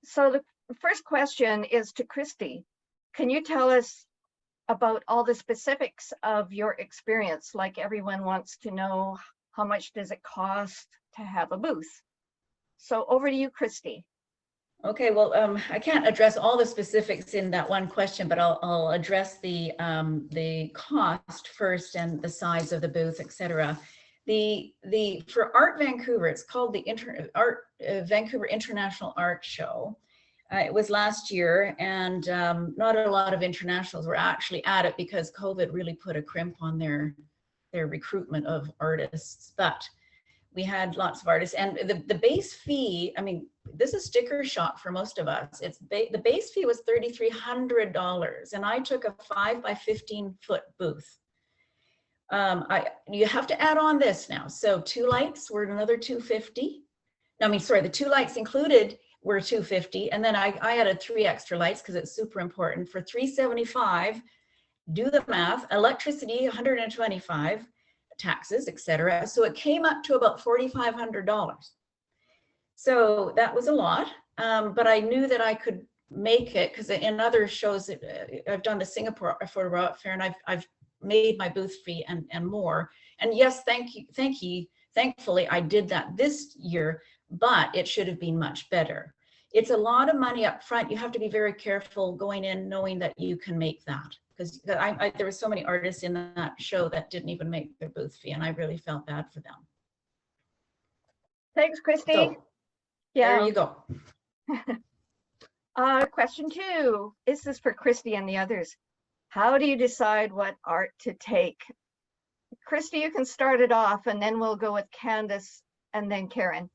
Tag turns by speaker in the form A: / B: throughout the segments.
A: So the first question is to Christy. Can you tell us about all the specifics of your experience? Like everyone wants to know, how much does it cost to have a booth? So over to you, Christy.
B: Okay, well, I can't address all the specifics in that one question, but I'll address the cost first and the size of the booth, etc. For Art Vancouver, it's called the Vancouver International Art Show. It was last year, and not a lot of internationals were actually at it because COVID really put a crimp on their recruitment of artists. But we had lots of artists, and the base fee, I mean, this is sticker shock for most of us. The base fee was $3,300, and I took a 5 by 15 foot booth. You have to add on this now. So 2 lights were another $250. I mean, sorry, the 2 lights included were $250, and then I added 3 extra lights because it's super important for $375. Do the math. Electricity, $125. Taxes, etc. So it came up to about $4,500. So that was a lot, but I knew that I could make it because in other shows, I've done the Singapore Photo Art Fair, and I've made my booth fee and more. And yes, thankfully I did that this year, but it should have been much better. It's a lot of money up front. You have to be very careful going in knowing that you can make that. Because there were so many artists in that show that didn't even make their booth fee, and I really felt bad for them.
A: Thanks, Christy.
B: So,
A: yeah.
B: There you go.
A: Question 2. This is for Christy and the others. How do you decide what art to take? Christy, you can start it off, and then we'll go with Kandice and then Karin.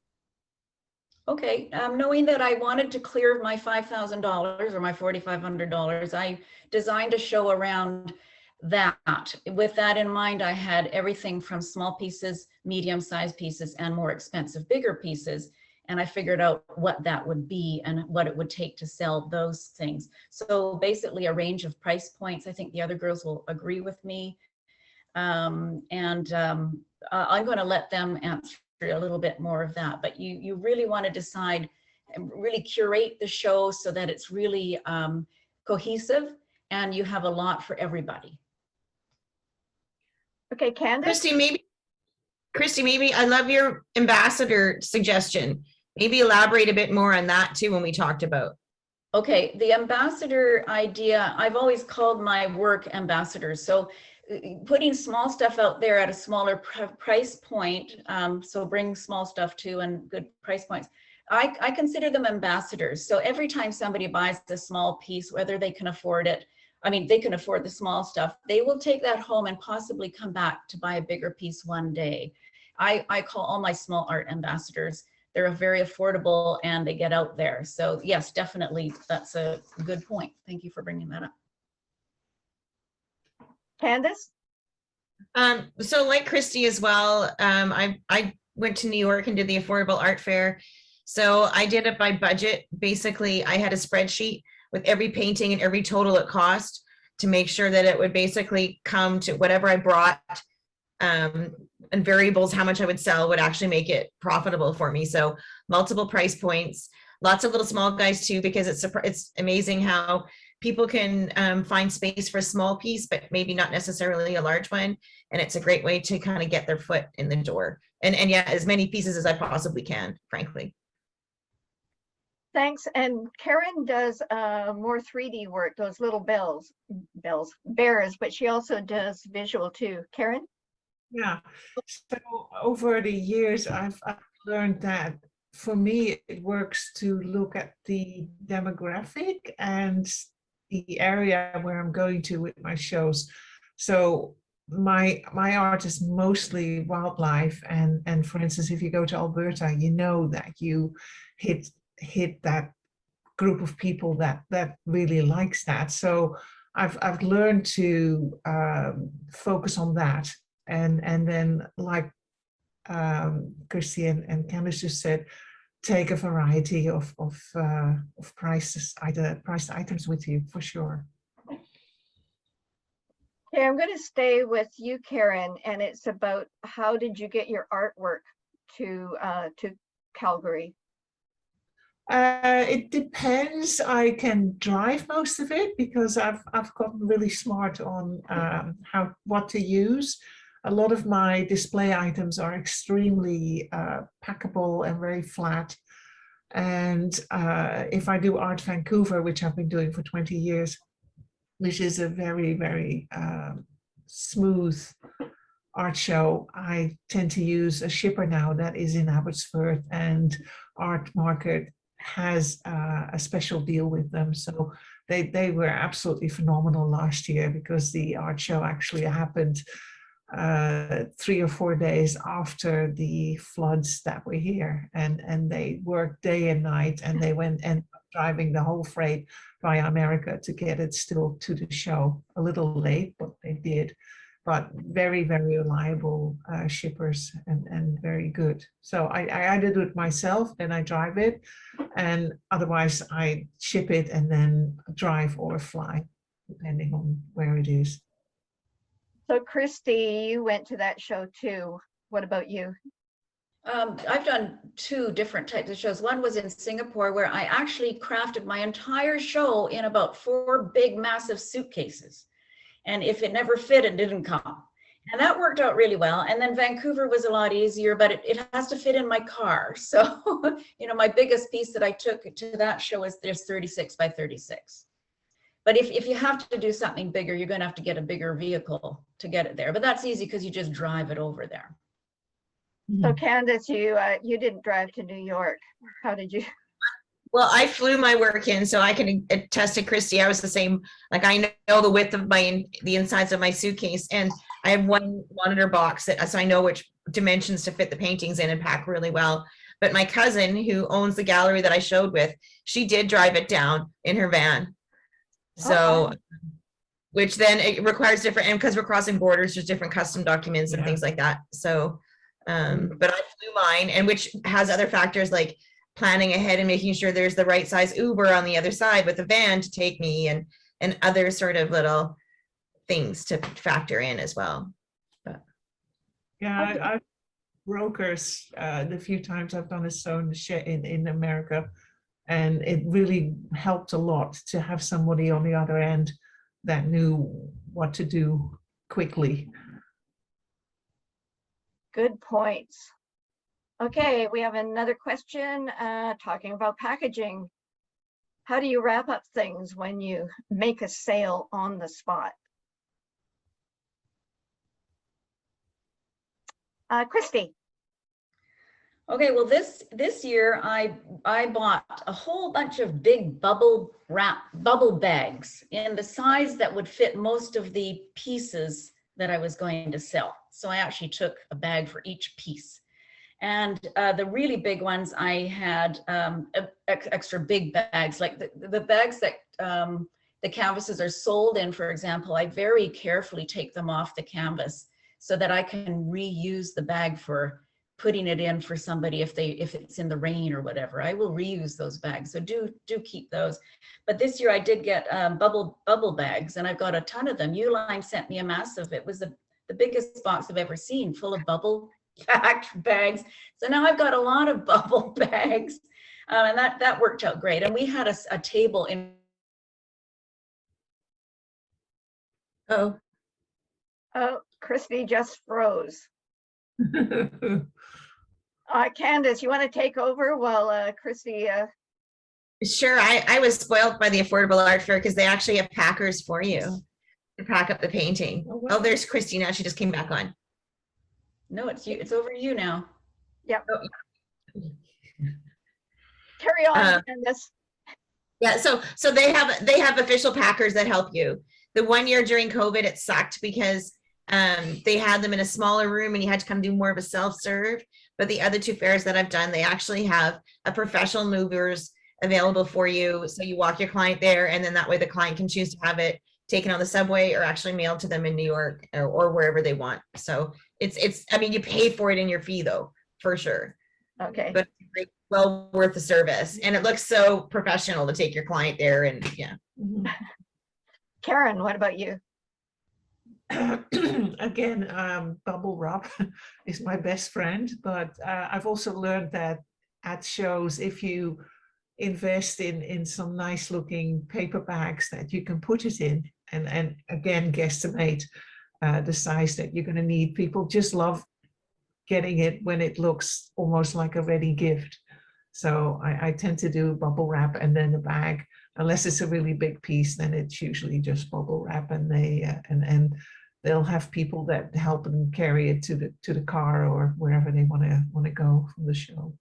B: Okay, knowing that I wanted to clear my $5,000 or my $4,500, I designed a show around that. With that in mind, I had everything from small pieces, medium-sized pieces, and more expensive, bigger pieces. And I figured out what that would be and what it would take to sell those things. So basically a range of price points. I think the other girls will agree with me. I'm going to let them answer a little bit more of that, but you really want to decide and really curate the show so that it's really cohesive and you have a lot for everybody.
A: Okay, Kandice.
C: Christy, maybe I love your ambassador suggestion. Maybe elaborate a bit more on that too when we talked about.
B: Okay, the ambassador idea, I've always called my work ambassadors. So putting small stuff out there at a smaller price point, so bring small stuff too and good price points. I consider them ambassadors. So every time somebody buys a small piece, whether they can afford it, I mean, they can afford the small stuff, they will take that home and possibly come back to buy a bigger piece one day. I call all my small art ambassadors. They're very affordable and they get out there. So yes, definitely, that's a good point. Thank you for bringing that up.
A: Kandice?
C: So like Christy as well, I went to New York and did the Affordable Art Fair. So I did it by budget. Basically, I had a spreadsheet with every painting and every total it cost to make sure that it would basically come to whatever I brought, and variables, how much I would sell would actually make it profitable for me. So multiple price points, lots of little small guys too, because it's amazing how people can find space for a small piece, but maybe not necessarily a large one. And it's a great way to kind of get their foot in the door. And yeah, as many pieces as I possibly can, frankly.
A: Thanks. And Karin does more 3D work, those little bears, but she also does visual too. Karin?
D: Yeah, so over the years, I've learned that for me, it works to look at the demographic and the area where I'm going to with my shows. So my art is mostly wildlife, and for instance, if you go to Alberta, you know that you hit that group of people that really likes that. So I've learned to focus on that, and then like Christy and Kandice just said, take a variety of prices, either priced items with you for sure.
A: Okay, I'm going to stay with you, Karin, and it's about how did you get your artwork to Calgary?
D: It depends. I can drive most of it because I've gotten really smart on what to use. A lot of my display items are extremely packable and very flat. And if I do Art Vancouver, which I've been doing for 20 years, which is a very, very smooth art show, I tend to use a shipper now that is in Abbotsford, and Art Market has a special deal with them. So they were absolutely phenomenal last year because the art show actually happened 3 or 4 days after the floods that were here, and they worked day and night, and they went and driving the whole freight via America to get it still to the show. A little late, but they did. But very, very reliable shippers and very good. So I either do it myself, then I drive it, and otherwise I ship it and then drive or fly, depending on where it is.
A: So Christy, you went to that show too. What about you?
B: I've done 2 different types of shows. One was in Singapore, where I actually crafted my entire show in about 4 big, massive suitcases. And if it never fit, it didn't come. And that worked out really well. And then Vancouver was a lot easier, but it has to fit in my car. So, you know, my biggest piece that I took to that show is there's 36 by 36. But if you have to do something bigger, you're going to have to get a bigger vehicle to get it there. But that's easy because you just drive it over there.
A: So Kandice, you didn't drive to New York. How did you?
C: Well, I flew my work in, so I can attest to Christy. I was the same. Like, I know the width of the insides of my suitcase, and I have one monitor box so I know which dimensions to fit the paintings in and pack really well. But my cousin, who owns the gallery that I showed with, she did drive it down in her van. So, which then it requires different, and because we're crossing borders, there's different custom documents and things like that. So, but I flew mine, and which has other factors like planning ahead and making sure there's the right size Uber on the other side with the van to take me, and other sort of little things to factor in as well. But
D: yeah, I've Brochures the few times I've done a show in America, and it really helped a lot to have somebody on the other end that knew what to do quickly.
A: Good points. Okay, we have another question talking about packaging. How do you wrap up things when you make a sale on the spot? Christy.
B: Okay, well, this year I bought a whole bunch of big bubble bags in the size that would fit most of the pieces that I was going to sell. So I actually took a bag for each piece. And the really big ones, I had extra big bags, like the bags that the canvases are sold in, for example. I very carefully take them off the canvas so that I can reuse the bag for putting it in for somebody if it's in the rain or whatever. I will reuse those bags, so do keep those. But this year I did get bubble bags, and I've got a ton of them. Uline sent me a massive, it was the biggest box I've ever seen, full of bubble packed bags. So now I've got a lot of bubble bags, and that worked out great. And we had a table in.
A: Oh, Christy just froze. Kandice, you want to take over while Christy?
C: Sure, I was spoiled by the Affordable Art Fair because they actually have packers for you to pack up the painting.
D: Oh, wow.
C: Oh, there's Christy now. She just came back on.
B: No, it's you. It's over to you now.
A: Yep.
C: Oh.
A: Carry on, Kandice.
C: Yeah, so they have official packers that help you. The one year during COVID, it sucked because they had them in a smaller room and you had to come do more of a self-serve. But the other 2 fairs that I've done, they actually have a professional movers available for you. So you walk your client there, and then that way the client can choose to have it taken on the subway or actually mailed to them in New York or wherever they want. So it's I mean, you pay for it in your fee though, for sure.
A: Okay.
C: But it's well worth the service, and it looks so professional to take your client there. And yeah.
A: Karin, what about you?
D: Again, bubble wrap is my best friend, but I've also learned that at shows, if you invest in some nice looking paper bags that you can put it in, and again guesstimate the size that you're going to need. People just love getting it when it looks almost like a ready gift. So I tend to do bubble wrap and then a bag. Unless it's a really big piece, then it's usually just bubble wrap, and and they'll have people that help them carry it to the car or wherever they want to go from the show.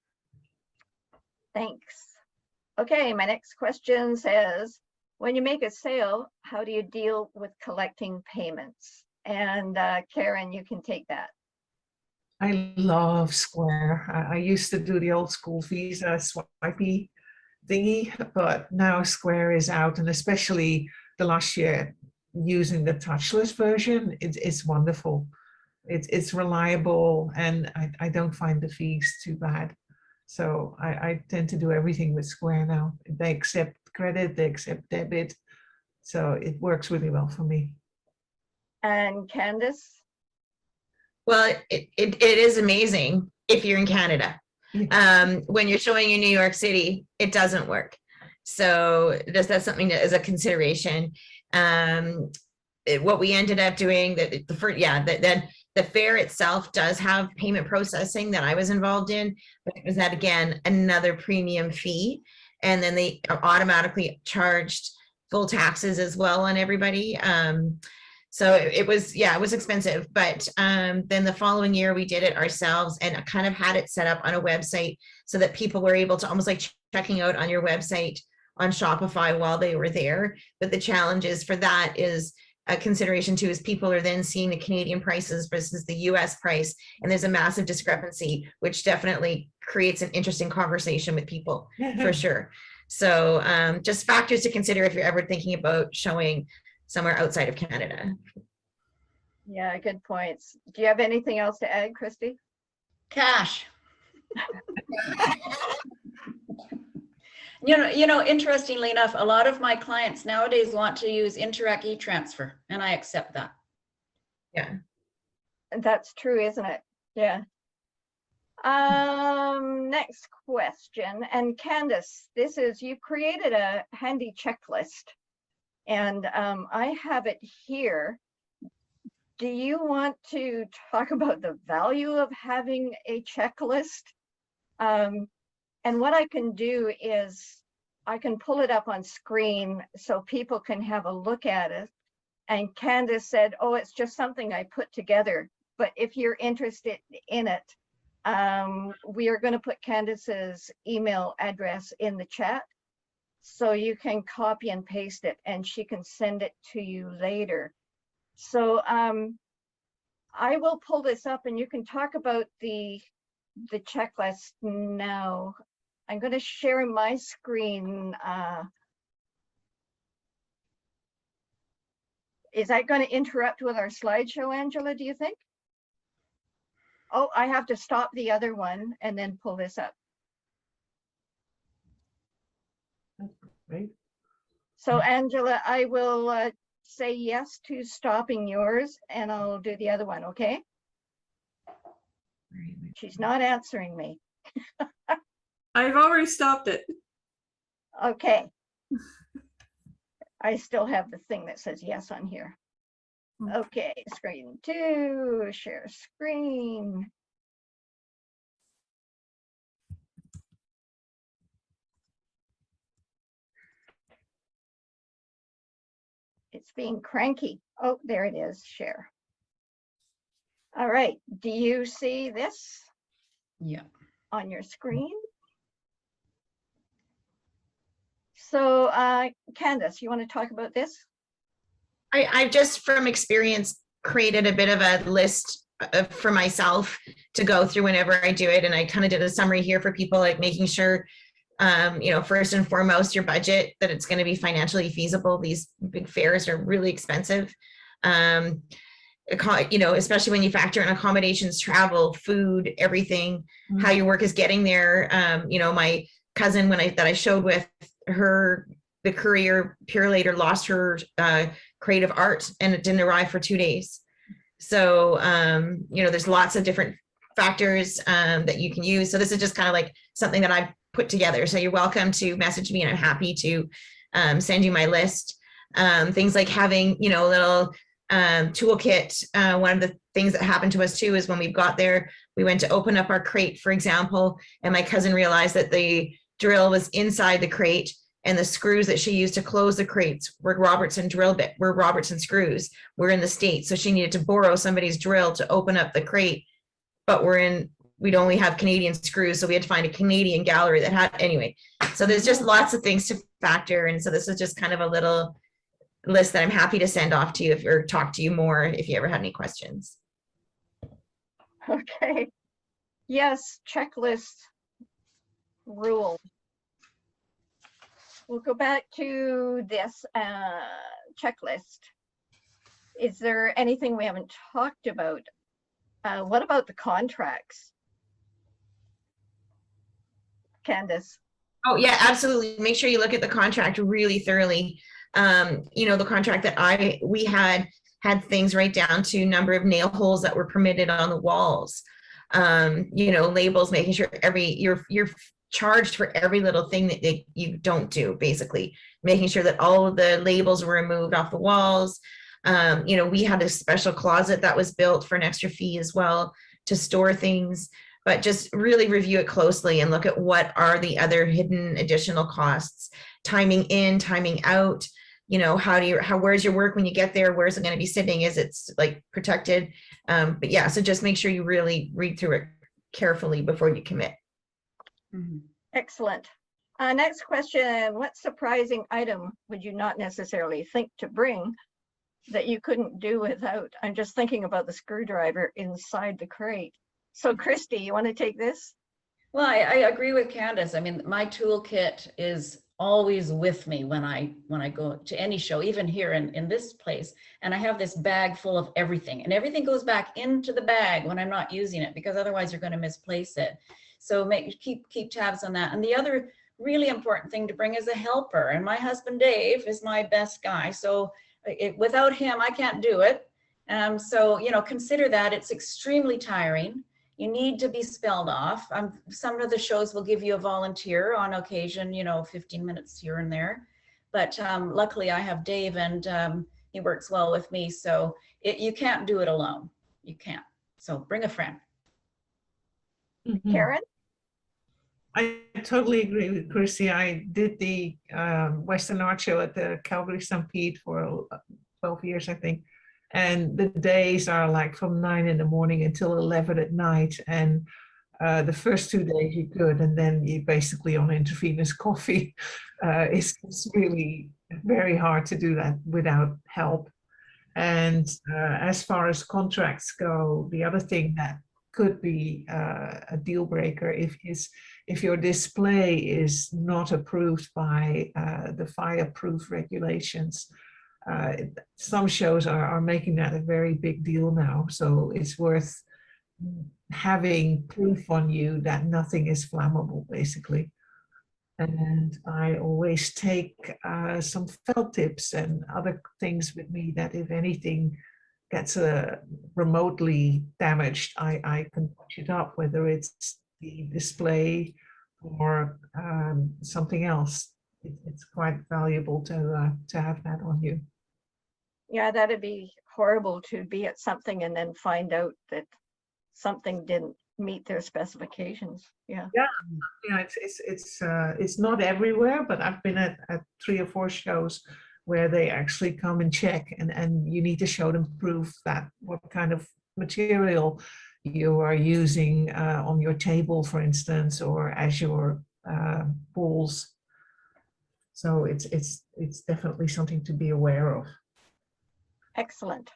A: Thanks. Okay, my next question says, when you make a sale, how do you deal with collecting payments? And Karin, you can take that.
D: I love Square. I used to do the old school Visa swipey thingy, but now Square is out, and especially the last year using the touchless version, it's wonderful. It's reliable, and I don't find the fees too bad. So I tend to do everything with Square now. They accept credit, they accept debit, so it works really well for me.
A: And Kandice?
C: Well, it is amazing if you're in Canada. When you're showing in New York City, it doesn't work. So that's something that is a consideration. What we ended up doing, the fair itself does have payment processing that I was involved in, but it was that, again, another premium fee. And then they automatically charged full taxes as well on everybody. So it was expensive, but then the following year we did it ourselves and kind of had it set up on a website so that people were able to almost like checking out on your website on Shopify while they were there. But the challenges for that is a consideration too, is people are then seeing the Canadian prices versus the US price, and there's a massive discrepancy, which definitely creates an interesting conversation with people for sure. So just factors to consider if you're ever thinking about showing somewhere outside of Canada.
A: Yeah, good points. Do you have anything else to add, Christy?
B: Cash. Interestingly enough, a lot of my clients nowadays want to use Interac e-transfer, and I accept that.
C: Yeah.
A: That's true, isn't it? Yeah. Next question. And Kandice, you created a handy checklist, and I have it here. Do you want to talk about the value of having a checklist? And what I can do is I can pull it up on screen so people can have a look at it. And Kandice said, oh, it's just something I put together. But if you're interested in it, we are going to put Kandice's email address in the chat, so you can copy and paste it and she can send it to you later. So I will pull this up and you can talk about the checklist now. I'm going to share my screen. Is that going to interrupt with our slideshow, Angela, do you think? Oh, I have to stop the other one and then pull this up.
D: Right.
A: So Angela, I will say yes to stopping yours and I'll do the other one, okay? She's not answering me.
E: I've already stopped it.
A: Okay. I still have the thing that says yes on here. Okay, screen 2, share screen. It's being cranky. Oh, there it is, share. All right, do you see this?
B: Yeah.
A: On your screen? So Kandice, you want to talk about this?
C: I've just from experience created a bit of a list for myself to go through whenever I do it. And I kind of did a summary here for people, like making sure, first and foremost, your budget, that it's going to be financially feasible. These big fairs are really expensive. Especially when you factor in accommodations, travel, food, everything, how your work is getting there. My cousin, that I showed with her, the courier Purelator lost her creative art and it didn't arrive for 2 days. So, there's lots of different factors that you can use. So this is just kind of like something that I've put together. So you're welcome to message me and I'm happy to send you my list. Things like having, you know, a little toolkit. One of the things that happened to us too is when we got there, we went to open up our crate, for example, and my cousin realized that the drill was inside the crate and the screws that she used to close the crates were Robertson screws. We're in the States, so she needed to borrow somebody's drill to open up the crate, but we'd only have Canadian screws, so we had to find a Canadian gallery that had, anyway. So there's just lots of things to factor, and so this is just kind of a little list that I'm happy to send off to you or talk to you more if you ever had any questions.
A: Okay. Yes, checklist rule. We'll go back to this checklist. Is there anything we haven't talked about? What about the contracts? Kandice.
C: Oh yeah, absolutely. Make sure you look at the contract really thoroughly. You know, the contract that we had things right down to number of nail holes that were permitted on the walls. You know, labels, making sure you're charged for every little thing that you don't do, basically making sure that all of the labels were removed off the walls. You know, we had a special closet that was built for an extra fee as well to store things, but just really review it closely and look at what are the other hidden additional costs, timing in, timing out. You know, where's your work when you get there? Where's it going to be sitting? Is it like protected? But yeah, so just make sure you really read through it carefully before you commit.
B: Mm-hmm.
A: Excellent. Next question, what surprising item would you not necessarily think to bring that you couldn't do without? I'm just thinking about the screwdriver inside the crate. So Christy, you want to take this?
B: Well, I agree with Kandice. I mean, my toolkit is always with me when I go to any show, even here in this place. And I have this bag full of everything, and everything goes back into the bag when I'm not using it, because otherwise you're going to misplace it. So keep tabs on that. And the other really important thing to bring is a helper. And my husband Dave is my best guy. So without him, I can't do it. So, you know, consider that. It's extremely tiring. You need to be spelled off. Some of the shows will give you a volunteer on occasion, you know, 15 minutes here and there. But luckily I have Dave, and he works well with me. So you can't do it alone. You can't. So bring a friend.
D: Mhm.
A: Karin?
D: I totally agree with Chrissy. I did the Western Art Show at the Calgary Stampede for 12 years, I think. And the days are like from 9 in the morning until 11 at night. And the first 2 days you could, and then you basically on intravenous coffee. It's really very hard to do that without help. And as far as contracts go, the other thing that could be a deal breaker if your display is not approved by the Fireproof Regulations. Some shows are making that a very big deal now, so it's worth having proof on you that nothing is flammable, basically. And I always take some felt tips and other things with me that if anything gets remotely damaged, I can touch it up, whether it's the display or something else. It's quite valuable to have that on you.
A: Yeah, that'd be horrible to be at something and then find out that something didn't meet their specifications. Yeah.
D: Yeah, it's not everywhere, but I've been at 3 or 4 shows where they actually come and check, and you need to show them proof that what kind of material you are using on your table, for instance, or as your balls. So it's definitely something to be aware of.
A: Excellent.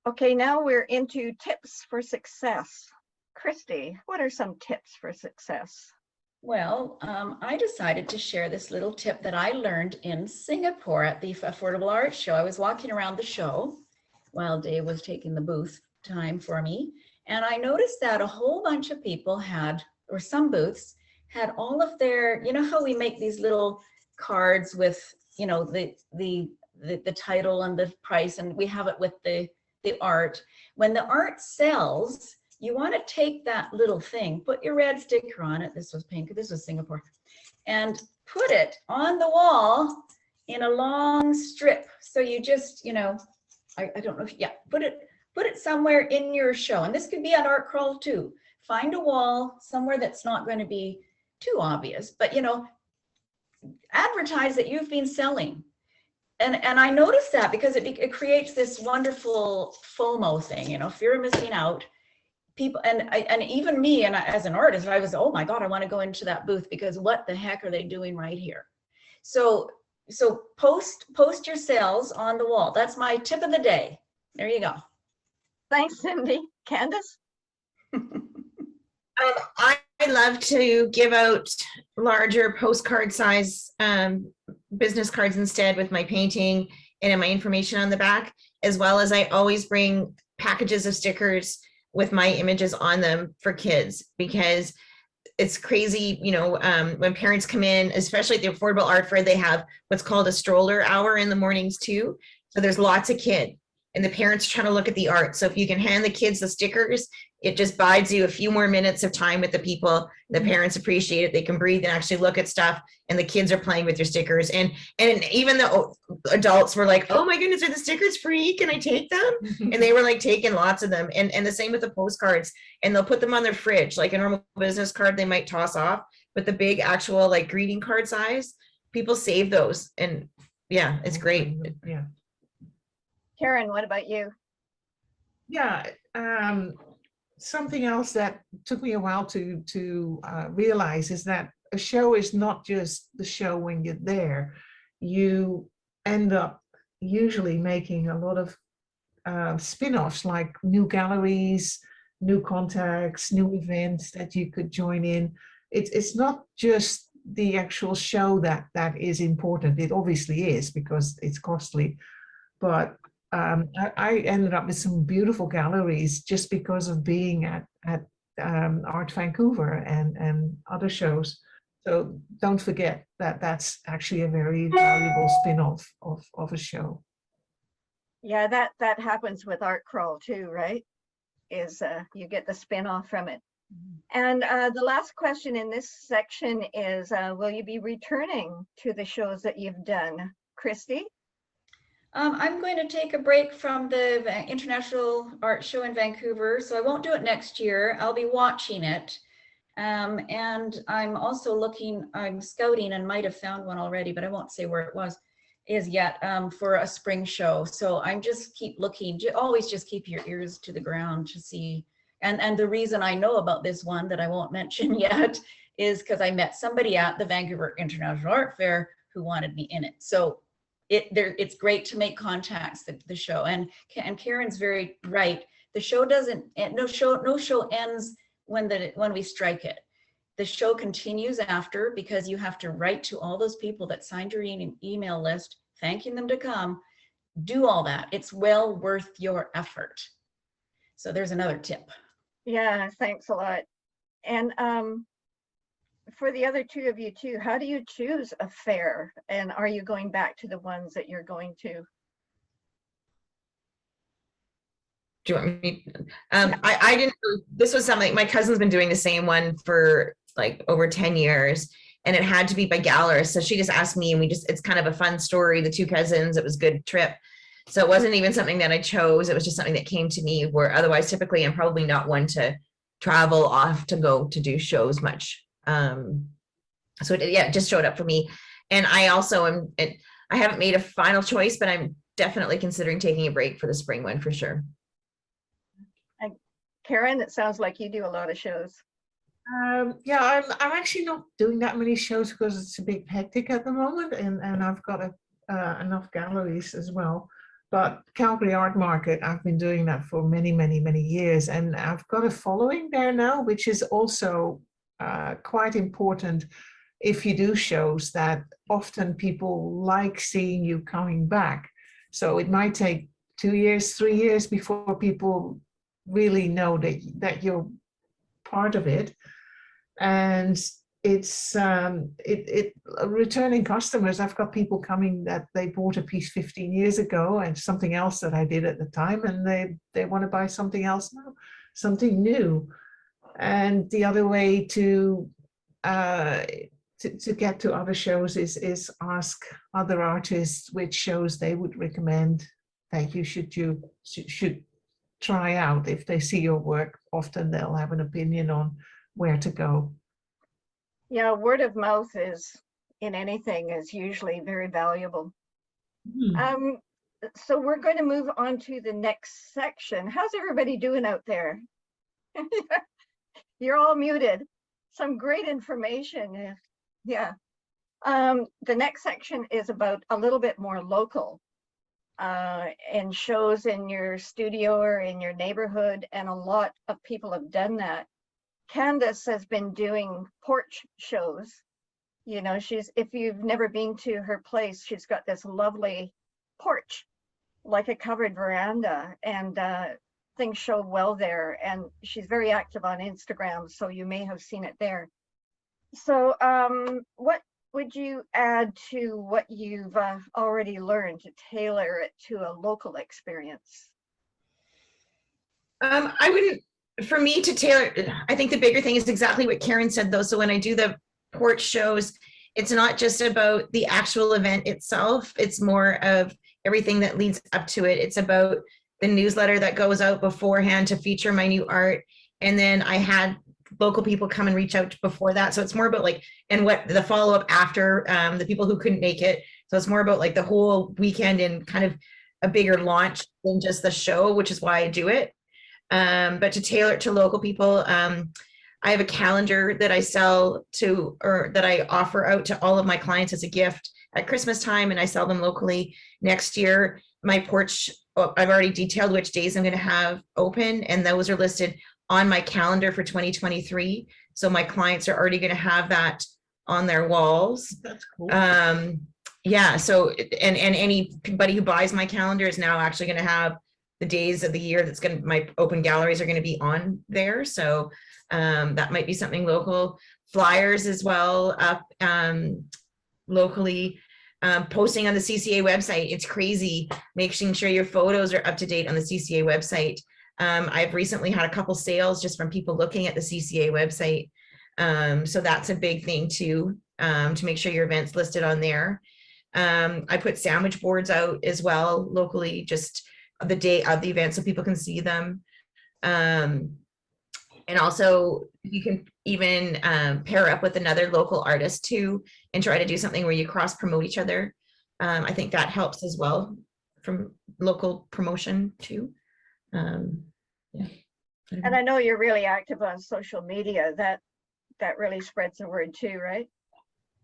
A: Okay, now we're into tips for success. Christy, what are some tips for success?
B: Well, I decided to share this little tip that I learned in Singapore at the Affordable Art Show. I was walking around the show while Dave was taking the booth time for me, and I noticed that a whole bunch of people had, or some booths had, all of their, you know how we make these little cards with, you know, the title and the price, and we have it with the art. When the art sells, you want to take that little thing, put your red sticker on it. This was pink, this was Singapore, and put it on the wall in a long strip. So you just, you know, I don't know if, yeah, put it somewhere in your show. And this could be on art crawl too. Find a wall somewhere that's not going to be too obvious, but, you know, advertise that you've been selling. And I noticed that because it creates this wonderful FOMO thing, you know, fear of missing out. People, and even me, and as an artist, I was, oh my God, I want to go into that booth because what the heck are they doing right here? So post your sales on the wall. That's my tip of the day. There you go.
A: Thanks, Cindy. Candice?
C: I love to give out larger postcard size business cards instead with my painting and my information on the back, as well as I always bring packages of stickers with my images on them for kids, because it's crazy, you know, when parents come in, especially at the Affordable Art Fair, they have what's called a stroller hour in the mornings too. So there's lots of kids and the parents trying to look at the art. So if you can hand the kids the stickers, it just buys you a few more minutes of time with the people. The parents appreciate it. They can breathe and actually look at stuff, and the kids are playing with your stickers. And even the adults were like, oh my goodness, are the stickers free? Can I take them? And they were like taking lots of them. And the same with the postcards, and they'll put them on their fridge. Like a normal business card, they might toss off, but the big actual like greeting card size, people save those. And yeah, it's great.
D: Yeah.
A: Karin, what about you?
D: Yeah. Something else that took me a while to realize is that a show is not just the show when you're there. You end up usually making a lot of spin-offs, like new galleries, new contacts, new events that you could join in. It's not just the actual show that is important. It obviously is because it's costly, but I ended up with some beautiful galleries just because of being at Art Vancouver and other shows. So don't forget that that's actually a very valuable spin-off of a show.
A: Yeah, that happens with Art Crawl too, right? Is you get the spin-off from it. And the last question in this section is, will you be returning to the shows that you've done? Christy?
B: I'm going to take a break from the International Art Show in Vancouver, so I won't do it next year. I'll be watching it. And I'm also I'm scouting and might have found one already, but I won't say where it is yet, for a spring show. So I'm just keep looking, always just keep your ears to the ground to see. And the reason I know about this one that I won't mention yet is because I met somebody at the Vancouver International Art Fair who wanted me in it. So it's great to make contacts at the show. And Karen's very right. The show doesn't, no show ends when we strike it. The show continues after, because you have to write to all those people that signed your email list, thanking them to come. Do all that. It's well worth your effort. So there's another tip.
A: Yeah, thanks a lot. And for the other two of you too, how do you choose a fair? And are you going back to the ones that you're going to?
C: Do you want me? I didn't, this was something, my cousin's been doing the same one for like over 10 years, and it had to be by gallerists. So she just asked me, and it's kind of a fun story, the two cousins, it was a good trip. So it wasn't even something that I chose. It was just something that came to me, where otherwise typically I'm probably not one to travel off to go to do shows much. So it just showed up for me. And I also I haven't made a final choice, but I'm definitely considering taking a break for the spring one for sure.
A: Karin, it sounds like you do a lot of shows.
D: Yeah, I'm actually not doing that many shows because it's a bit hectic at the moment, and I've got enough galleries as well. But Calgary Art Market, I've been doing that for many, many, many years, and I've got a following there now, which is also quite important if you do shows, that often people like seeing you coming back. So it might take 2 years, 3 years before people really know that you're part of it. And it's returning customers. I've got people coming that they bought a piece 15 years ago and something else that I did at the time, and they want to buy something else now. something new. And the other way to get to other shows is ask other artists which shows they would recommend that you should try out. If they see your work, often they'll have an opinion on where to go.
A: Yeah, word of mouth is in anything is usually very valuable. So we're going to move on to the next section. How's everybody doing out there? You're all muted. Some great information. Yeah. The next section is about a little bit more local and shows in your studio or in your neighborhood, and a lot of people have done that. Kandice has been doing porch shows. You know, if you've never been to her place, she's got this lovely porch, like a covered veranda, and things show well there. And she's very active on Instagram, so you may have seen it there. So what would you add to what you've already learned to tailor it to a local experience?
C: I wouldn't, for me to tailor, I think the bigger thing is exactly what Karin said though. So when I do the porch shows, it's not just about the actual event itself. It's more of everything that leads up to it. It's about the newsletter that goes out beforehand to feature my new art. And then I had local people come and reach out before that. So it's more about like, and what the follow-up after the people who couldn't make it. So it's more about like the whole weekend and kind of a bigger launch than just the show, which is why I do it. But to tailor it to local people, I have a calendar that I sell to, or that I offer out to all of my clients as a gift at Christmas time, and I sell them locally. Next year, my porch, I've already detailed which days I'm going to have open, and those are listed on my calendar for 2023. So my clients are already going to have that on their walls.
D: That's cool.
C: Yeah. So, and anybody who buys my calendar is now actually going to have the days of the year that's going to, my open galleries are going to be on there. So that might be something local. Flyers as well up locally. Posting on the CCA website. It's crazy making sure your photos are up to date on the CCA website. I've recently had a couple sales just from people looking at the CCA website. So that's a big thing too, to make sure your event's listed on there. I put sandwich boards out as well locally, just the day of the event so people can see them. And also you can even pair up with another local artist too and try to do something where you cross promote each other. I think that helps as well from local promotion too. Yeah.
A: And I know you're really active on social media. That really spreads the word too, right?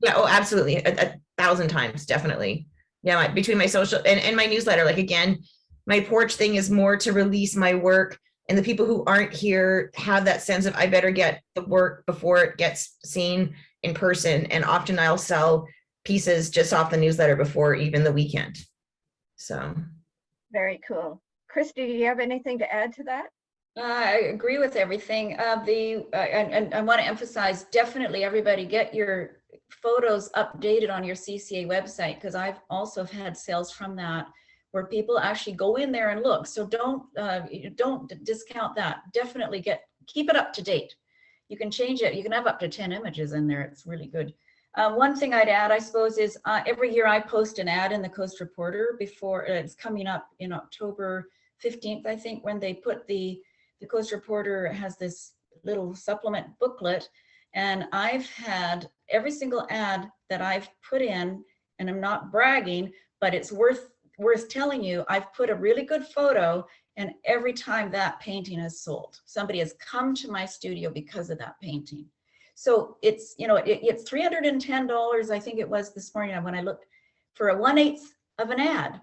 C: Yeah, oh, absolutely. A thousand times, definitely. Yeah, between my social and my newsletter, like again, my porch thing is more to release my work, and the people who aren't here have that sense of I better get the work before it gets seen in person. And often I'll sell pieces just off the newsletter before even the weekend. So.
A: Very cool. Christy, do you have anything to add to that?
B: I agree with everything. And I want to emphasize, definitely everybody get your photos updated on your CCA website, because I've also had sales from that where people actually go in there and look. So don't discount that. Definitely keep it up to date. You can change it. You can have up to 10 images in there. It's really good. One thing I'd add, I suppose, is every year I post an ad in the Coast Reporter before it's coming up in October 15th, I think, when they put the Coast Reporter has this little supplement booklet, and I've had every single ad that I've put in, and I'm not bragging, but it's worth telling you, I've put a really good photo, and every time that painting is sold, somebody has come to my studio because of that painting. So it's, it's $310, I think it was this morning when I looked, for a 1/8 of an ad.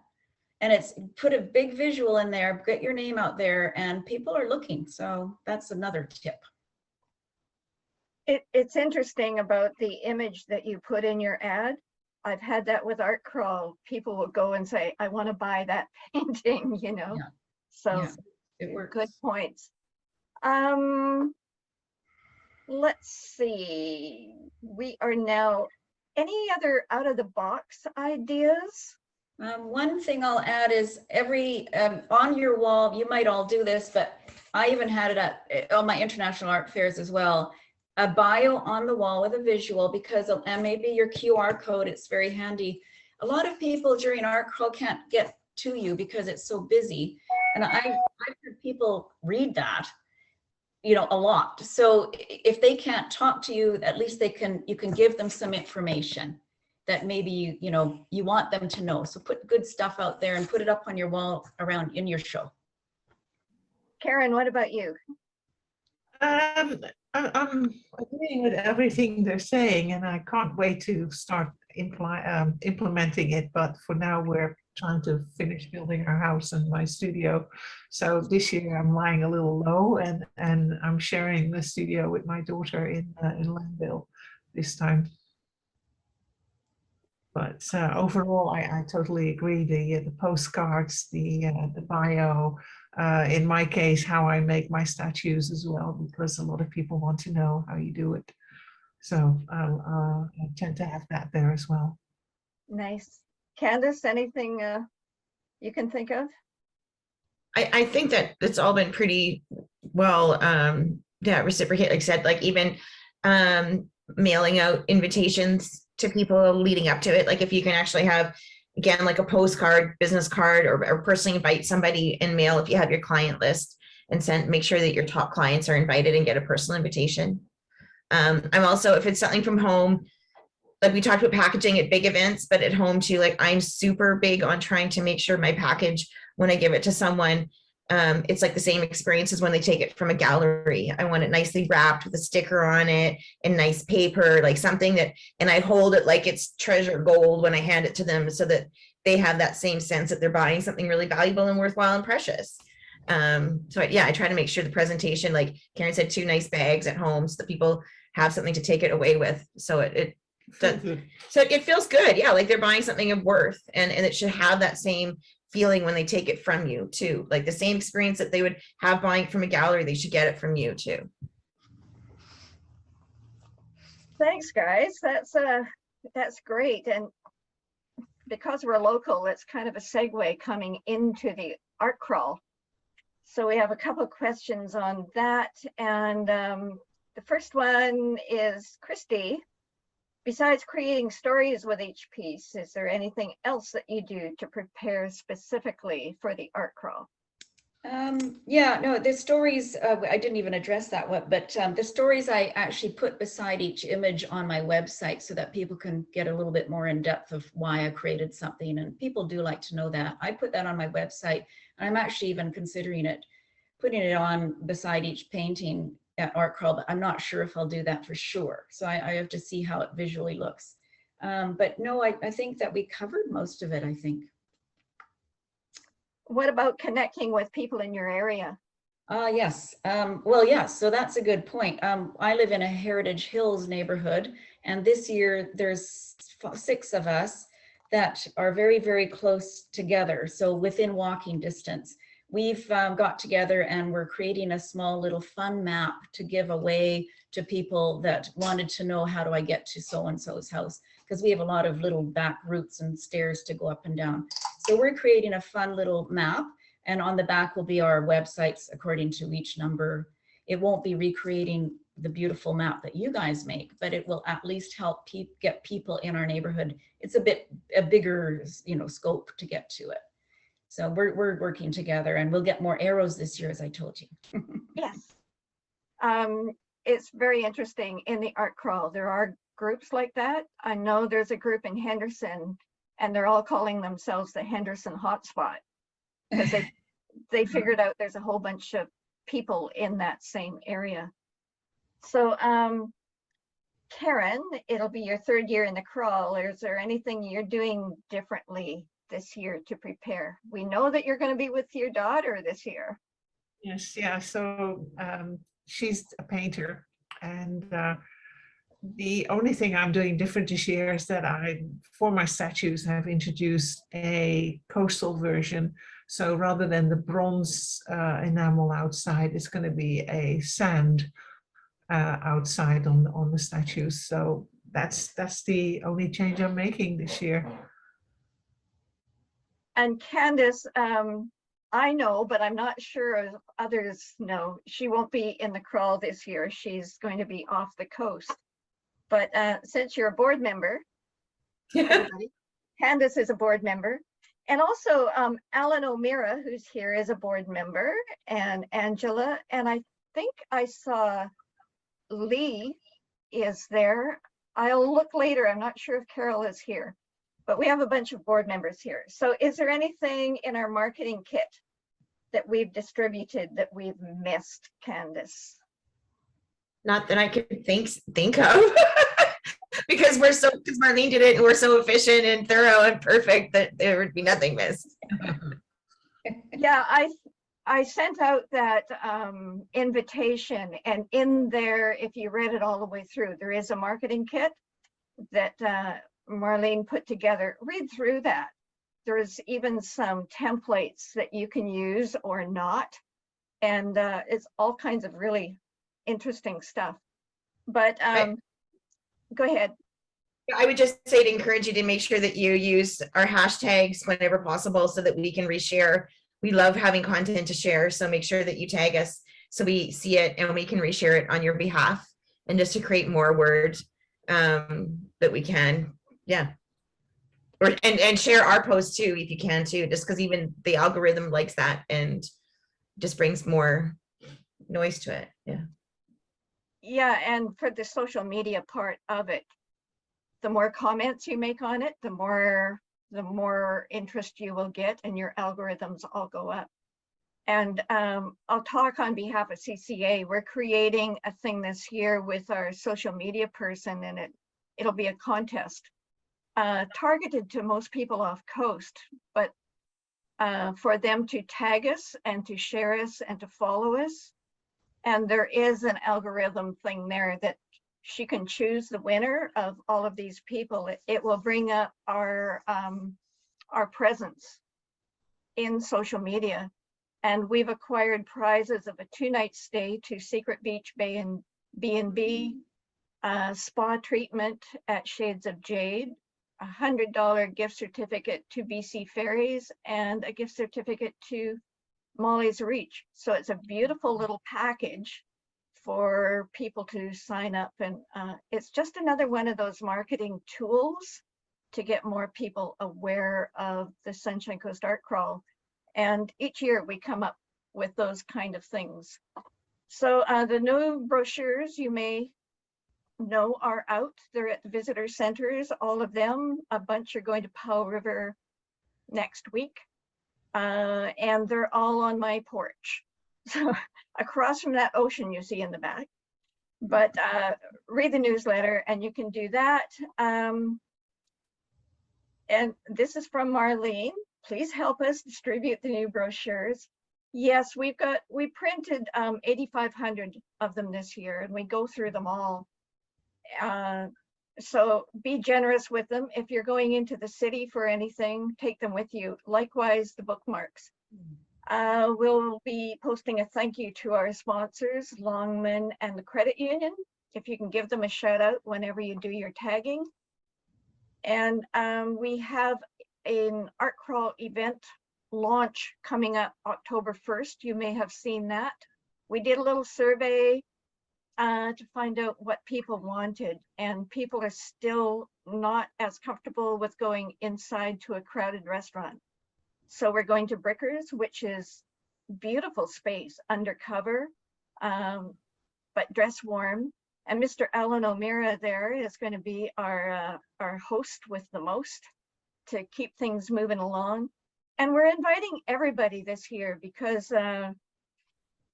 B: And it's put a big visual in there, get your name out there, and people are looking. So that's another tip.
A: It's interesting about the image that you put in your ad. I've had that with Art Crawl. People will go and say, I want to buy that painting,
B: Yeah.
A: So
B: Yeah, it works.
A: Good points. Let's see. We are now, any other out of the box ideas?
B: One thing I'll add is every, on your wall, you might all do this, but I even had it at on my international art fairs as well, a bio on the wall with a visual, because and maybe your QR code, it's very handy. A lot of people during art crawl can't get to you because it's so busy. And I've heard people read that, you know, a lot. So if they can't talk to you, at least you can give them some information that maybe you know you want them to know. So put good stuff out there and put it up on your wall around in your show.
A: Karin, what about you?
D: I'm agreeing with everything they're saying, and I can't wait to start implementing it. But for now, we're trying to finish building our house and my studio. So this year I'm lying a little low, and I'm sharing the studio with my daughter in Landville this time. But overall, I totally agree. The postcards, the bio, in my case, how I make my statues as well, because a lot of people want to know how you do it. So I tend to have that there as well.
A: Nice. Kandice, anything you can think of?
C: I think that it's all been pretty well, yeah, reciprocate, like I said, like even mailing out invitations to people leading up to it. Like if you can actually have, again, like a postcard, business card, or personally invite somebody in mail if you have your client list, and make sure that your top clients are invited and get a personal invitation. I'm also, if it's something from home, like we talked about packaging at big events, but at home too, like I'm super big on trying to make sure my package, when I give it to someone, it's like the same experience as when they take it from a gallery. I want it nicely wrapped with a sticker on it and nice paper, like something that, and I hold it like it's treasure gold when I hand it to them, so that they have that same sense that they're buying something really valuable and worthwhile and precious. So yeah, I try to make sure the presentation, like Karin said, 2 nice bags at home so that people have something to take it away with. So it feels good. Yeah, like they're buying something of worth, and it should have that same feeling when they take it from you too. Like the same experience that they would have buying from a gallery, they should get it from you too.
A: Thanks, guys. That's great. And because we're local, it's kind of a segue coming into the art crawl. So we have a couple of questions on that. And the first one is, Christy, besides creating stories with each piece, is there anything else that you do to prepare specifically for the art crawl?
B: Yeah, no, the stories, I didn't even address that one, but the stories I actually put beside each image on my website so that people can get a little bit more in depth of why I created something. And people do like to know that. I put that on my website, and I'm actually even considering putting it on beside each painting at art crawl, but I'm not sure if I'll do that for sure. So I have to see how it visually looks. But no, I think that we covered most of it, I think.
A: What about connecting with people in your area?
B: Yes. Well, yes. So that's a good point. I live in a Heritage Hills neighborhood, and this year there's 6 of us that are very, very close together. So within walking distance. We've got together and we're creating a small little fun map to give away to people that wanted to know, how do I get to so-and-so's house? Because we have a lot of little back routes and stairs to go up and down. So we're creating a fun little map, and on the back will be our websites according to each number. It won't be recreating the beautiful map that you guys make, but it will at least help get people in our neighborhood. It's a bigger, you know, scope to get to it. So we're working together, and we'll get more arrows this year, as I told you.
A: Yes. It's very interesting in the art crawl. There are groups like that. I know there's a group in Henderson, and they're all calling themselves the Henderson Hotspot, because they figured out there's a whole bunch of people in that same area. So Karin, it'll be your 3rd year in the crawl. Is there anything you're doing differently this year to prepare? We know that you're going to be with your daughter this year.
D: Yes, yeah. So she's a painter, and the only thing I'm doing different this year is that for my statues, have introduced a coastal version. So rather than the bronze enamel outside, it's going to be a sand outside on the statues. So that's the only change I'm making this year.
A: And Kandice, I know, but I'm not sure if others know, she won't be in the crawl this year. She's going to be off the coast. But since you're a board member, everybody, Kandice is a board member. And also Alan O'Meara, who's here, is a board member, and Angela. And I think I saw Lee is there. I'll look later. I'm not sure if Carol is here, but we have a bunch of board members here. So is there anything in our marketing kit that we've distributed that we've missed, Kandice?
C: Not that I could think of. Because Marlene did it and we're so efficient and thorough and perfect that there would be nothing missed.
A: Yeah, I sent out that invitation, and in there, if you read it all the way through, there is a marketing kit that Marlene put together. Read through that. There's even some templates that you can use or not. And it's all kinds of really interesting stuff. But go ahead.
C: I would just say to encourage you to make sure that you use our hashtags whenever possible so that we can reshare. We love having content to share, so make sure that you tag us so we see it and we can reshare it on your behalf, and just to create more word that we can, yeah. And share our posts too, if you can too, just because even the algorithm likes that and just brings more noise to it, yeah.
A: Yeah, and for the social media part of it, the more comments you make on it, the more interest you will get, and your algorithms all go up. And I'll talk on behalf of CCA. We're creating a thing this year with our social media person, and it'll be a contest targeted to most people off coast, but for them to tag us and to share us and to follow us. And there is an algorithm thing there that she can choose the winner of all of these people. It will bring up our presence in social media. And we've acquired prizes of a 2-night stay to Secret Beach Bay and B&B, spa treatment at Shades of Jade, a $100 gift certificate to BC Ferries, and a gift certificate to Molly's Reach. So it's a beautiful little package for people to sign up. And it's just another one of those marketing tools to get more people aware of the Sunshine Coast Art Crawl. And each year we come up with those kind of things. So the new brochures, you may know, are out. They're at the visitor centers, all of them. A bunch are going to Powell River next week. And they're all on my porch. So across from that ocean you see in the back. But read the newsletter and you can do that. And this is from Marlene. Please help us distribute the new brochures. Yes, we printed 8,500 of them this year, and we go through them all. So be generous with them. If you're going into the city for anything, take them with you. Likewise, the bookmarks. We'll be posting a thank you to our sponsors, Longman and the Credit Union, if you can give them a shout out whenever you do your tagging. And we have an art crawl event launch coming up October 1st. You may have seen that. We did a little survey to find out what people wanted, and people are still not as comfortable with going inside to a crowded restaurant. So we're going to Brochures, which is beautiful space, undercover, but dress warm. And Mr. Alan O'Meara there is going to be our host with the most to keep things moving along. And we're inviting everybody this year because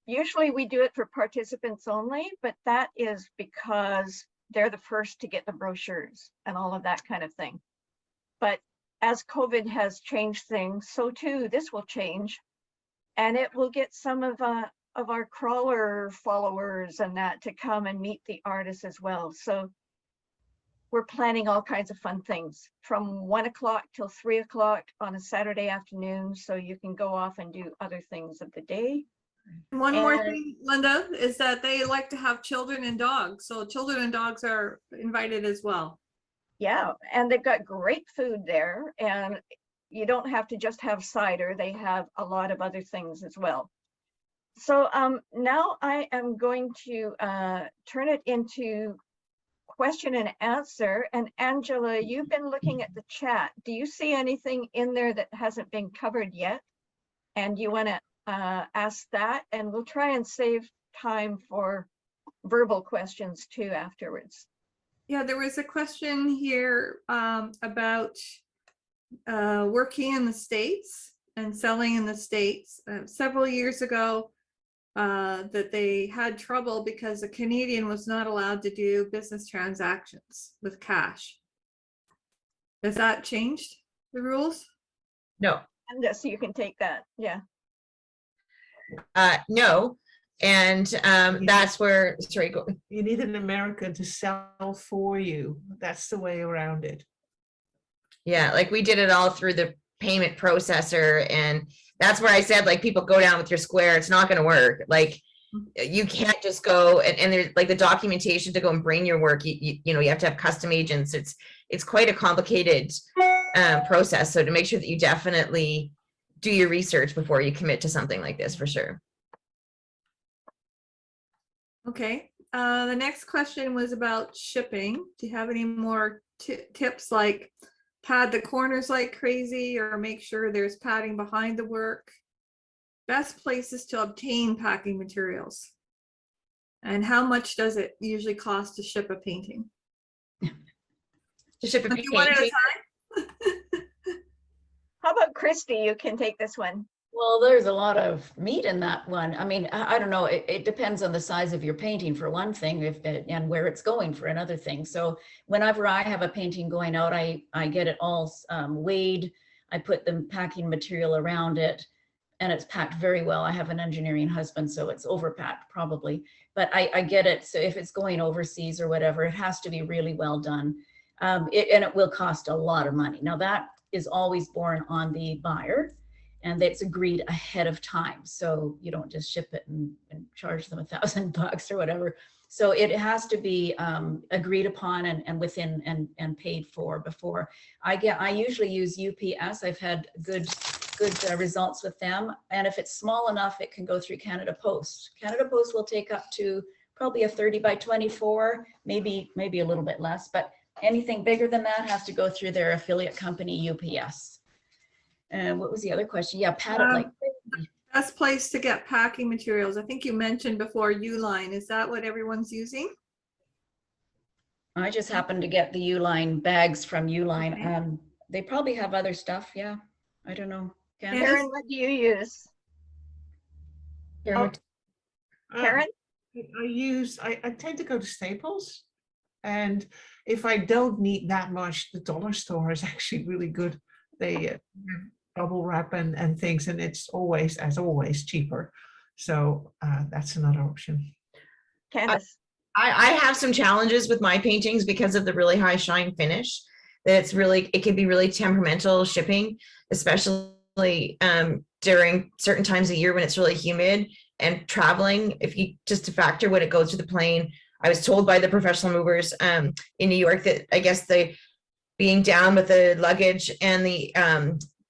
A: usually we do it for participants only, but that is because they're the first to get the brochures and all of that kind of thing. But as COVID has changed things, so too this will change, and it will get some of our crawler followers and that to come and meet the artists as well. So we're planning all kinds of fun things from 1 o'clock till 3 o'clock on a Saturday afternoon, so you can go off and do other things of the day.
E: One more thing, Linda, is that they like to have children and dogs. So children and dogs are invited as well.
A: Yeah, and they've got great food there. And you don't have to just have cider. They have a lot of other things as well. So now I am going to turn it into question and answer. And Angela, you've been looking at the chat. Do you see anything in there that hasn't been covered yet? And you want to ask that? And we'll try and save time for verbal questions too afterwards.
E: Yeah, there was a question here about working in the States and selling in the States. Several years ago, that they had trouble because a Canadian was not allowed to do business transactions with cash. Has that changed the rules?
C: No,
A: And so you can take that. Yeah.
C: no. And that's where, sorry, go.
D: You need an American to sell for you. That's the way around it.
C: Yeah, like we did it all through the payment processor. And that's where I said, like, people go down with your Square, it's not going to work. Like, you can't just go and there's like the documentation to go and bring your work. You know, you have to have custom agents. It's quite a complicated process. So to make sure that you definitely do your research before you commit to something like this, for sure.
E: Okay, the next question was about shipping. Do you have any more tips, like pad the corners like crazy, or make sure there's padding behind the work? Best places to obtain packing materials. And how much does it usually cost to ship a painting?
C: To ship a
E: Okay, one at a
C: painting.
E: time.
A: How about Christy? You can take this one.
B: Well, there's a lot of meat in that one. I mean, I don't know. It depends on the size of your painting for one thing, and where it's going for another thing. So whenever I have a painting going out, I get it all weighed. I put the packing material around it, and it's packed very well. I have an engineering husband, so it's overpacked probably. But I get it. So if it's going overseas or whatever, it has to be really well done. And it will cost a lot of money. Now that is always borne on the buyer, and that's agreed ahead of time. So you don't just ship it and charge them $1,000 or whatever. So it has to be agreed upon and within and paid for before. I usually use UPS. I've had good results with them. And if it's small enough, it can go through Canada Post. Canada Post will take up to probably a 30 by 24, maybe a little bit less, but anything bigger than that has to go through their affiliate company, UPS. And what was the other question? Yeah, pad it like crazy.
E: Best place to get packing materials. I think you mentioned before Uline. Is that what everyone's using?
B: I just happened to get the Uline bags from Uline.
E: Okay.
B: They probably have other stuff. Yeah, I don't know. Candice?
A: Karin, what do you use?
C: Karen,
A: Karin?
D: I tend to go to Staples, and if I don't need that much, the dollar store is actually really good. They have bubble wrap and things, and it's always, as always, cheaper. So that's another option.
A: Kandice?
C: I have some challenges with my paintings because of the really high shine finish. That it can be really temperamental shipping, especially during certain times of year when it's really humid and traveling. If you just to factor when it goes to the plane, I was told by the professional movers in New York that I guess being down with the luggage and the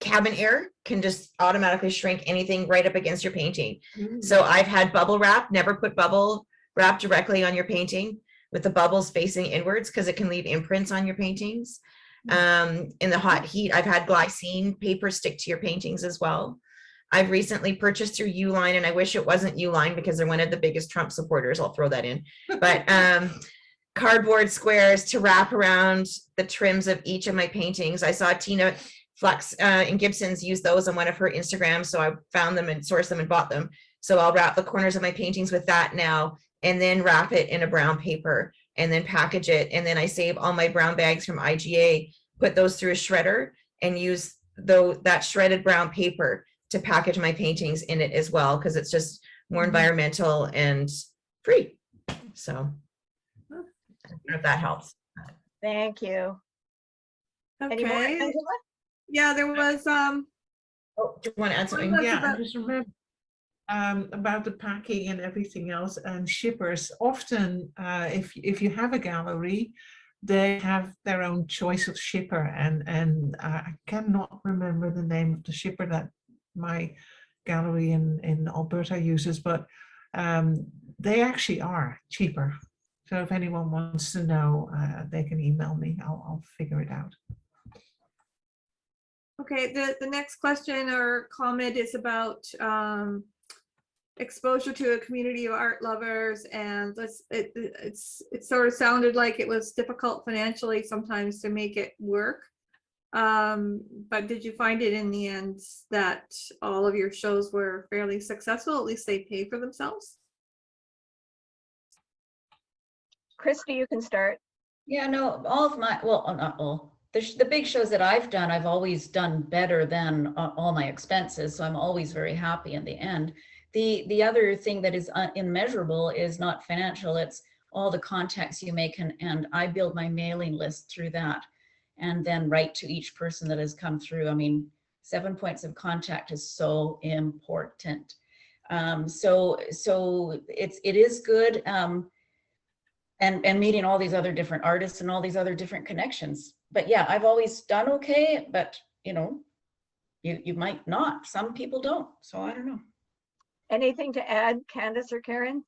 C: cabin air can just automatically shrink anything right up against your painting. So I've had bubble wrap. Never put bubble wrap directly on your painting with the bubbles facing inwards, because it can leave imprints on your paintings. In the hot heat, I've had glycine paper stick to your paintings as well. I've recently purchased through Uline, and I wish it wasn't Uline because they're one of the biggest Trump supporters. I'll throw that in. But cardboard squares to wrap around the trims of each of my paintings. I saw Tina Flux and Gibson's use those on one of her Instagrams, so I found them and sourced them and bought them. So I'll wrap the corners of my paintings with that now, and then wrap it in a brown paper and then package it. And then I save all my brown bags from IGA, put those through a shredder, and use that shredded brown paper to package my paintings in it as well, because it's just more environmental and free. So I don't know if that helps.
A: Thank you. Any more,
E: Okay.
A: Angela?
E: Yeah, there was
C: Oh, do you want to add something?
E: That's
D: Yeah,
E: about-
D: I just remember about the packing and everything else, and shippers. Often, if you have a gallery, they have their own choice of shipper, and I cannot remember the name of the shipper that my gallery in Alberta uses, but they actually are cheaper. So if anyone wants to know, they can email me. I'll figure it out.
E: Okay, the next question or comment is about exposure to a community of art lovers, and it sort of sounded like it was difficult financially sometimes to make it work. But did you find it in the end that all of your shows were fairly successful? At least they pay for themselves?
A: Christy, you can start.
B: Yeah, no, all of my, well, not all, the big shows that I've done, I've always done better than all my expenses. So I'm always very happy in the end. The other thing that is immeasurable is not financial. It's all the contacts you make, and I build my mailing list through that, and then write to each person that has come through. I mean, 7 points of contact is so important. So it is good. And meeting all these other different artists and all these other different connections. But yeah, I've always done okay, but you know, you might not. Some people don't. So I don't know.
A: Anything to add, Kandice or Karin?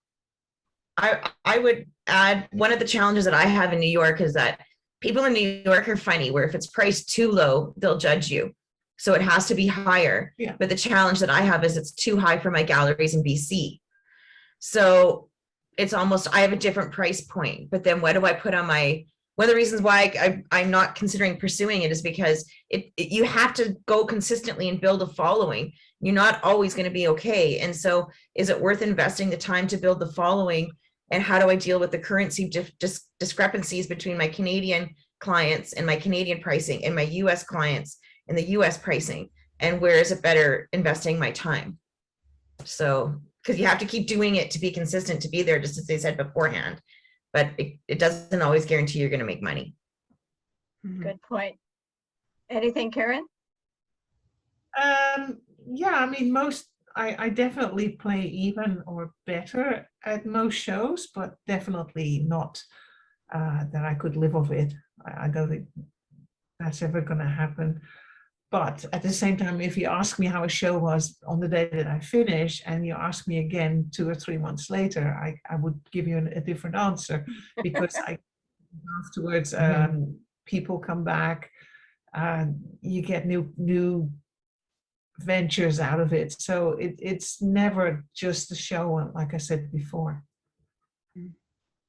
C: I would add, one of the challenges that I have in New York is that people in New York are funny, where if it's priced too low, they'll judge you. So it has to be higher.
D: Yeah.
C: But the challenge that I have is it's too high for my galleries in BC. So it's almost, I have a different price point, but then what do I put on my, one of the reasons why I'm not considering pursuing it is because you have to go consistently and build a following. You're not always going to be okay. And so is it worth investing the time to build the following? And how do I deal with the currency discrepancies between my Canadian clients and my Canadian pricing and my US clients and the US pricing? And where is it better investing my time? So, because you have to keep doing it to be consistent, to be there, just as they said beforehand. But it doesn't always guarantee you're going to make money.
A: Good point. Anything, Karin?
D: Yeah, I mean, I definitely play even or better at most shows, but definitely not that I could live off it. I don't think that's ever going to happen. But at the same time, if you ask me how a show was on the day that I finish, and you ask me again 2 or 3 months later, I would give you a different answer, because afterwards people come back, you get new ventures out of it. So it's never just a show, like I said before.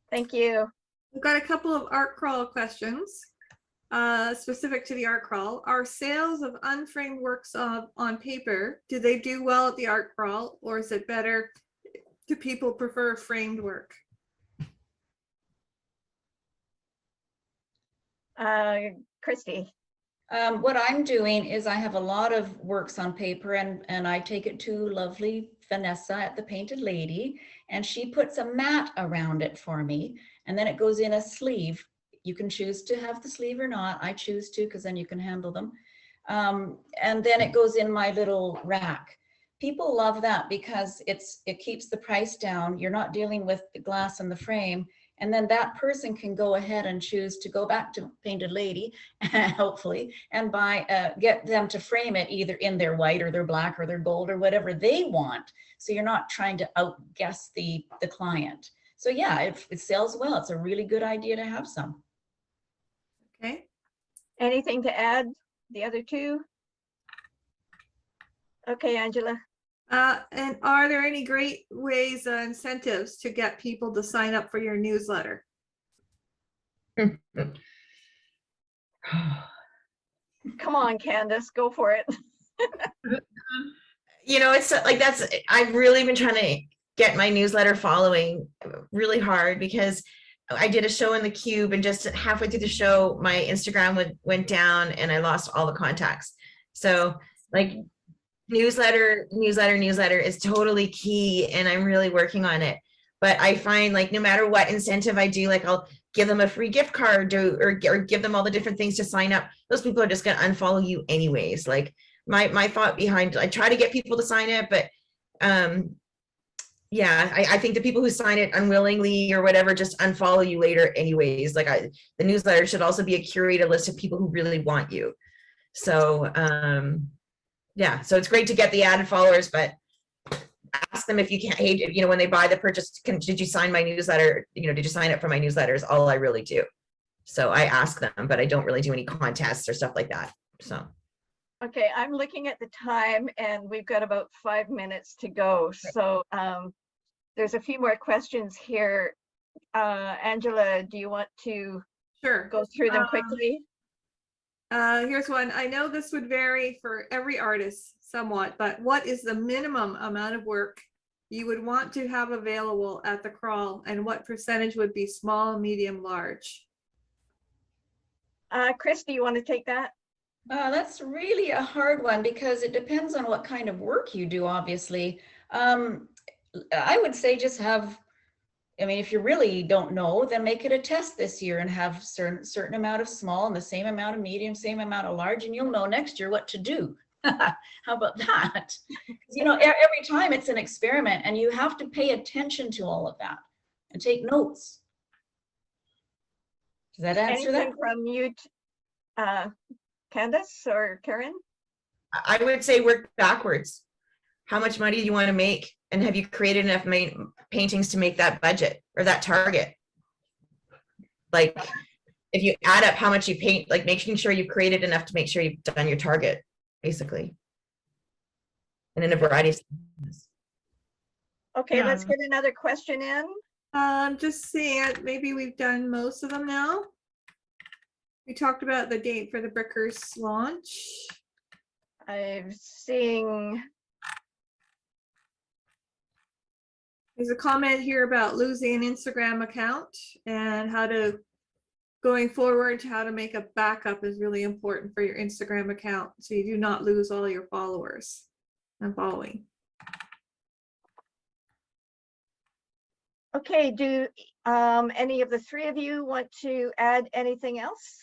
A: Thank you.
E: We've got a couple of art crawl questions. Specific to the art crawl. Are sales of unframed works on paper, do they do well at the art crawl, or is it better? Do people prefer framed work?
A: Christy.
B: What I'm doing is I have a lot of works on paper, and I take it to lovely Vanessa at the Painted Lady, and she puts a mat around it for me, and then it goes in a sleeve. You can choose to have the sleeve or not. I choose to, because then you can handle them. And then it goes in my little rack. People love that because it keeps the price down. You're not dealing with the glass and the frame. And then that person can go ahead and choose to go back to Painted Lady, hopefully, and get them to frame it either in their white or their black or their gold or whatever they want. So you're not trying to outguess the client. So yeah, it sells well. It's a really good idea to have some.
E: Okay.
A: Anything to add? The other two? Okay, Angela.
E: And are there any great ways, incentives to get people to sign up for your newsletter?
A: Come on, Kandice, go for it.
C: You know, it's like I've really been trying to get my newsletter following really hard, because I did a show in the Cube, and just halfway through the show, my Instagram went down and I lost all the contacts. So like newsletter is totally key, and I'm really working on it. But I find, like, no matter what incentive I do, like I'll give them a free gift card or give them all the different things to sign up. Those people are just going to unfollow you anyways. Like my thought behind, I try to get people to sign it, but Yeah, I think the people who sign it unwillingly or whatever just unfollow you later anyways. Like the newsletter should also be a curated list of people who really want you. So yeah, so it's great to get the added followers, but ask them if you can't, hey, you know, when they buy the purchase, did you sign my newsletter? You know, did you sign up for my newsletters? All I really do. So I ask them, but I don't really do any contests or stuff like that. So.
A: Okay, I'm looking at the time and we've got about 5 minutes to go. So there's a few more questions here. Angela, do you want to
E: Sure.
A: go through them quickly?
E: Here's one. I know this would vary for every artist somewhat, but what is the minimum amount of work you would want to have available at the crawl, and what percentage would be small, medium, large?
A: Chris, do you want to take that?
B: That's really a hard one because it depends on what kind of work you do, obviously. I would say just have, I mean, if you really don't know, then make it a test this year and have certain amount of small and the same amount of medium, same amount of large, and you'll know next year what to do. How about that? You know, every time it's an experiment and you have to pay attention to all of that and take notes. Does that answer that?
A: Anything from you, Kandice or Karin?
C: I would say work backwards. How much money do you want to make? And have you created enough paintings to make that budget or that target? Like if you add up how much you paint, like making sure you've created enough to make sure you've done your target, basically. And in a variety of things.
A: Okay,
D: Yeah.
A: let's get another question in.
E: Just seeing it, maybe we've done most of them now. We talked about the date for the Brochures launch.
A: I'm seeing,
E: There's a comment here about losing an Instagram account and how to, going forward, how to make a backup is really important for your Instagram account, so you do not lose all your followers and following.
A: okay, do any of the three of you want to add anything else?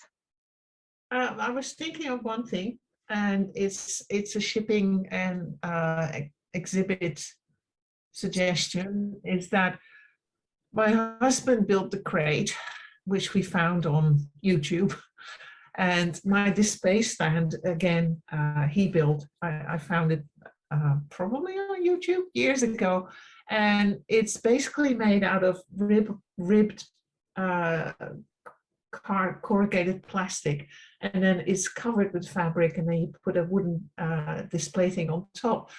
D: I was thinking of one thing, and it's a shipping and exhibit suggestion, is that my husband built the crate, which we found on YouTube, and my display stand, again, he built. I found it probably on YouTube years ago, and it's basically made out of ribbed corrugated plastic, and then it's covered with fabric, and then you put a wooden display thing on top,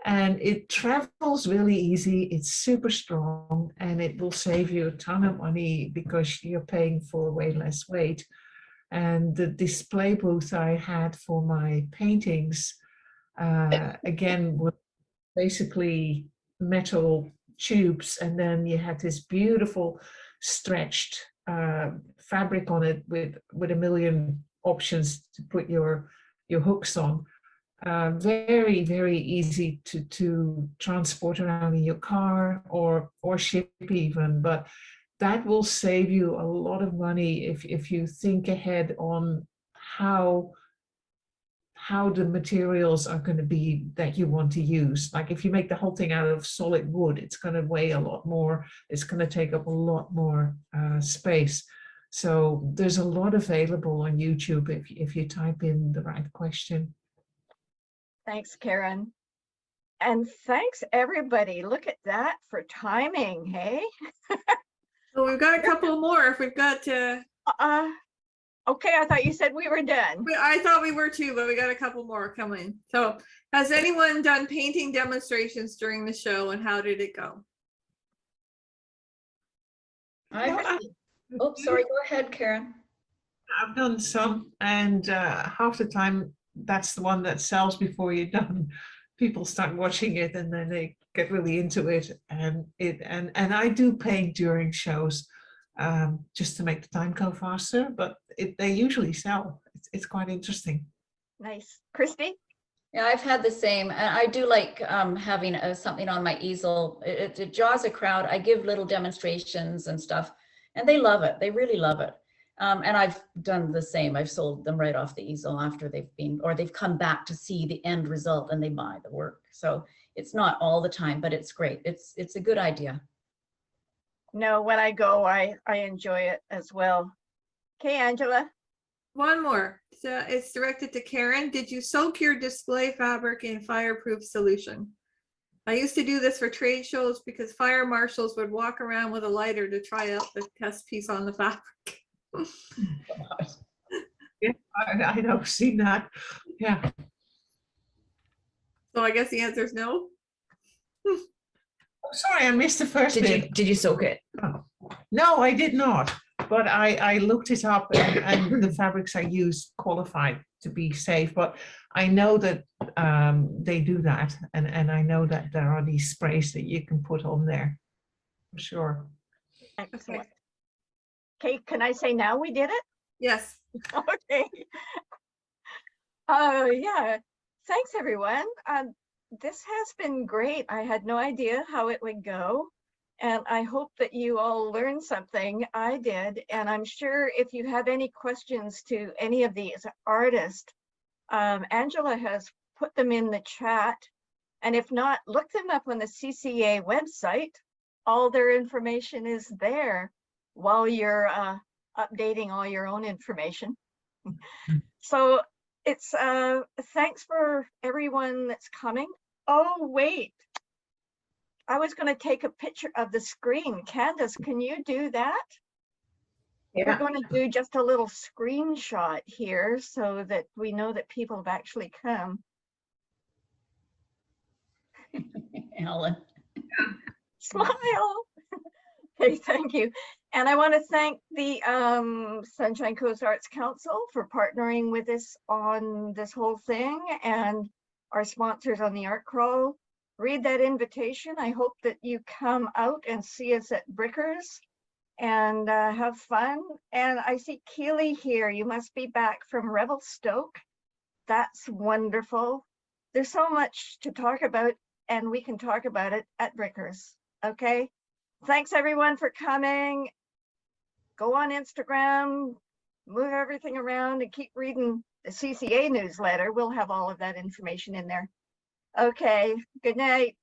D: and it travels really easy. It's super strong, and it will save you a ton of money because you're paying for way less weight. And the display booth I had for my paintings, again, was basically metal tubes, and then you had this beautiful stretched fabric on it with a million options to put your hooks on. Very, very easy to transport around in your car or ship even, but that will save you a lot of money if you think ahead on how the materials are going to be that you want to use. Like if you make the whole thing out of solid wood, it's going to weigh a lot more. It's going to take up a lot more space. So there's a lot available on YouTube if you type in the right question.
A: Thanks, Karin. And thanks, everybody. Look at that for timing, hey?
E: Well, we've got a couple more if we've got to.
A: Okay, I thought you said we were done.
E: I thought we were too, but we got a couple more coming. So has anyone done painting demonstrations during the show, and how did it go?
B: Oh, sorry, go ahead, Karin.
D: I've done some, and half the time that's the one that sells before you're done. People start watching it and then they get really into it, and I do paint during shows just to make the time go faster, but they usually sell. It's quite interesting.
A: Nice. Christy?
B: Yeah, I've had the same. And I do like having something on my easel. It draws a crowd. I give little demonstrations and stuff, and they love it. They really love it. And I've done the same. I've sold them right off the easel after they've come back to see the end result, and they buy the work. So It's not all the time, but it's great. It's a good idea.
A: No, when I go, I enjoy it as well. Okay, Angela.
E: One more. So it's directed to Karen. Did you soak your display fabric in fireproof solution? I used to do this for trade shows because fire marshals would walk around with a lighter to try out the test piece on the fabric.
D: Yeah, I know, seen that. Yeah.
E: So I guess the answer is no.
D: Oh, sorry, I missed the first bit.
C: Did you soak it?
D: No, I did not. But I looked it up, and the fabrics I used qualified to be safe. But I know that they do that, and I know that there are these sprays that you can put on there, for sure.
A: Excellent. Okay, can I say now we did it?
E: Yes.
A: Okay. Yeah, thanks everyone. This has been great. I had no idea how it would go. And I hope that you all learned something. I did. And I'm sure if you have any questions to any of these artists, Angela has put them in the chat. And if not, look them up on the CCA website. All their information is there while you're updating all your own information. So it's thanks for everyone that's coming. Oh, wait. I was going to take a picture of the screen. Kandice, can you do that?
C: Yeah.
A: We're going to do just a little screenshot here so that we know that people have actually come.
B: Ellen.
A: Smile. Okay, thank you. And I want to thank the Sunshine Coast Arts Council for partnering with us on this whole thing, and our sponsors on the Art Crawl. Read that invitation. I hope that you come out and see us at Brochures and have fun. And I see Keely here. You must be back from Revelstoke. That's wonderful. There's so much to talk about, and we can talk about it at Brochures. Okay. Thanks everyone for coming. Go on Instagram, move everything around, and keep reading the CCA newsletter. We'll have all of that information in there. Okay, good night.